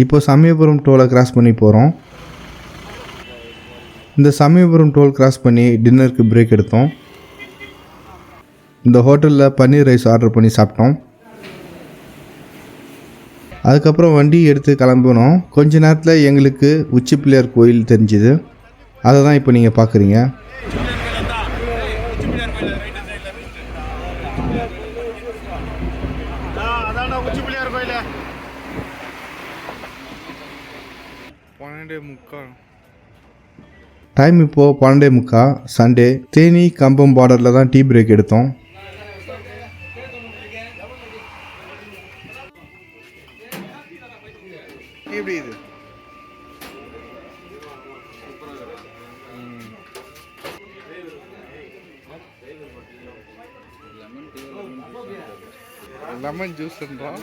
இப்போ சமயபுரம் டோலை கிராஸ் பண்ணி போகிறோம். இந்த சமயபுரம் டோல் கிராஸ் பண்ணி டின்னருக்கு பிரேக் எடுத்தோம். இந்த ஹோட்டலில் பன்னீர் ரைஸ் ஆர்டர் பண்ணி சாப்பிட்டோம். அதுக்கப்புறம் வண்டி எடுத்து கிளம்பினோம். கொஞ்ச நேரத்தில் எங்களுக்கு உச்சி பிள்ளையார் கோயில் தெரிஞ்சுது. அதை தான் இப்போ நீங்கள் பார்க்குறீங்க. டைம் இப்போது 12:45 சண்டே. தேனி கம்பம் பார்டரில் தான் டீ பிரேக் எடுத்தோம். எப்படி இது லெமன் ஜூஸ்ன்றோம்.